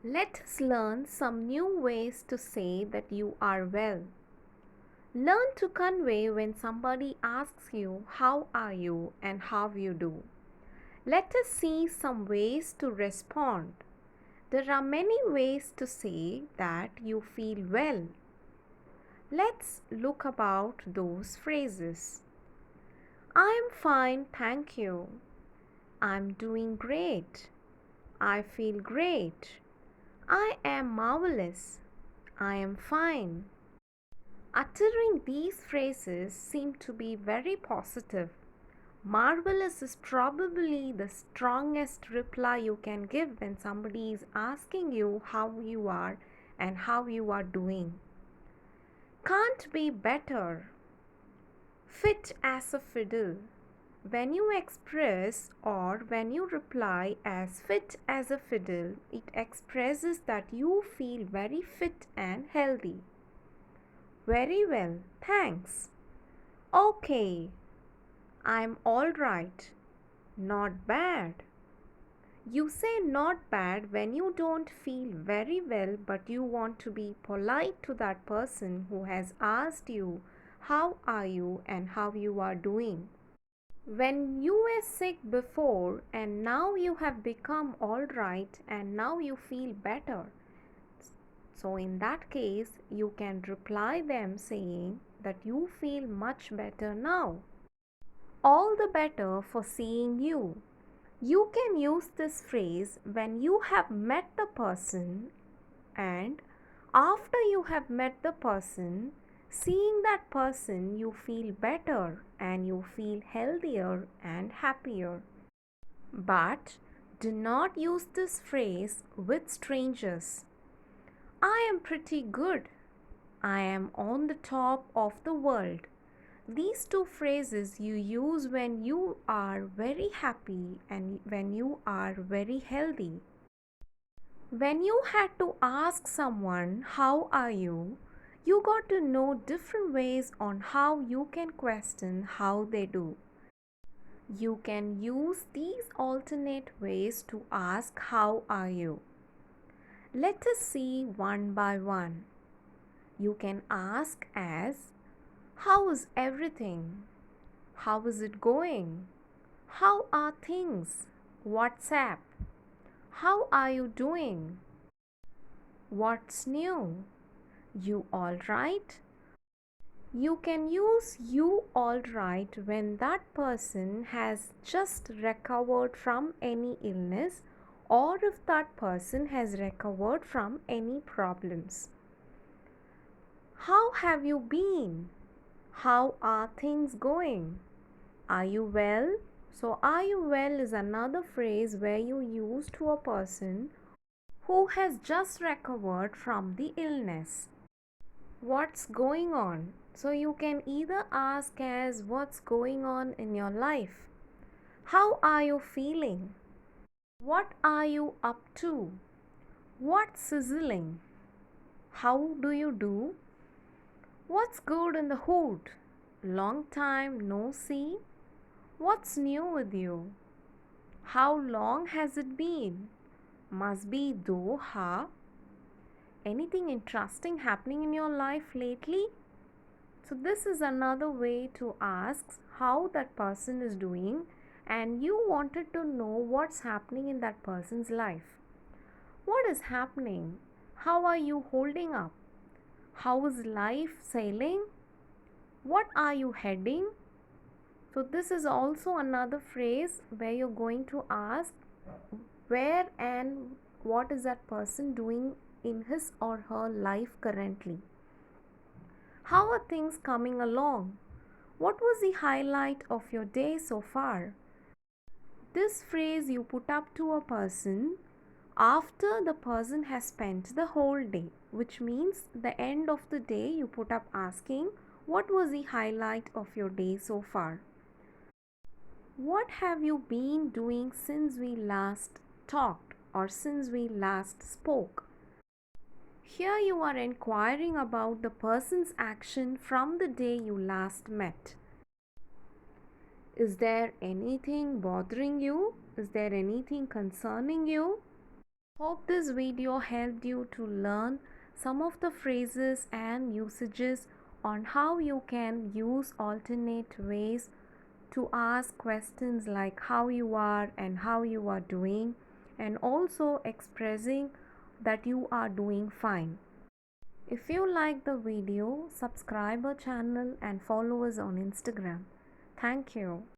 Let us learn some new ways to say that you are well. Learn to convey when somebody asks you, "How are you?" and "How you do." Let us see some ways to respond. There are many ways to say that you feel well. Let's look about those phrases. I am fine, thank you. I'm doing great. I feel great. I am marvelous. I am fine. Uttering these phrases seem to be very positive. Marvelous is probably the strongest reply you can give when somebody is asking you how you are and how you are doing. Can't be better. Fit as a fiddle. When you express or when you reply as fit as a fiddle, it expresses that you feel very fit and healthy. Very well, thanks. Okay, I'm all right. Not bad. You say not bad when you don't feel very well, but you want to be polite to that person who has asked you, "How are you?" and "How you are doing." When you were sick before and now you have become all right and now you feel better. So, in that case, you can reply them saying that you feel much better now. All the better for seeing you. You can use this phrase when you have met the person and after you have met the person, seeing that person, you feel better and you feel healthier and happier. But do not use this phrase with strangers. I am pretty good. I am on the top of the world. These two phrases you use when you are very happy and when you are very healthy. When you had to ask someone, "How are you?" you got to know different ways on how you can question how they do. You can use these alternate ways to ask, "How are you?" Let us see one by one. You can ask as, "How is everything? How is it going? How are things? What's up? How are you doing? What's new? You all right?" You can use "you all right" when that person has just recovered from any illness or if that person has recovered from any problems. How have you been? How are things going? Are you well? So, "are you well" is another phrase where you use to a person who has just recovered from the illness. What's going on? So, you can either ask as, "What's going on in your life?" "How are you feeling?" "What are you up to?" "What's sizzling?" "How do you do?" "What's good in the hood?" "Long time no see." "What's new with you?" "How long has it been?" "Must be though, huh?" Anything interesting happening in your life lately? So, this is another way to ask how that person is doing, and you wanted to know what's happening in that person's life. What is happening? How are you holding up? How is life sailing? What are you heading? So, this is also another phrase where you're going to ask where and what is that person doing in his or her life currently. How are things coming along? What was the highlight of your day so far? This phrase you put up to a person after the person has spent the whole day, which means the end of the day you put up asking, "What was the highlight of your day so far?" What have you been doing since we last talked or since we last spoke? Here you are inquiring about the person's action from the day you last met. Is there anything bothering you? Is there anything concerning you? Hope this video helped you to learn some of the phrases and usages on how you can use alternate ways to ask questions like how you are and how you are doing, and also expressing that you are doing fine. If you like the video, subscribe our channel and follow us on Instagram. Thank you.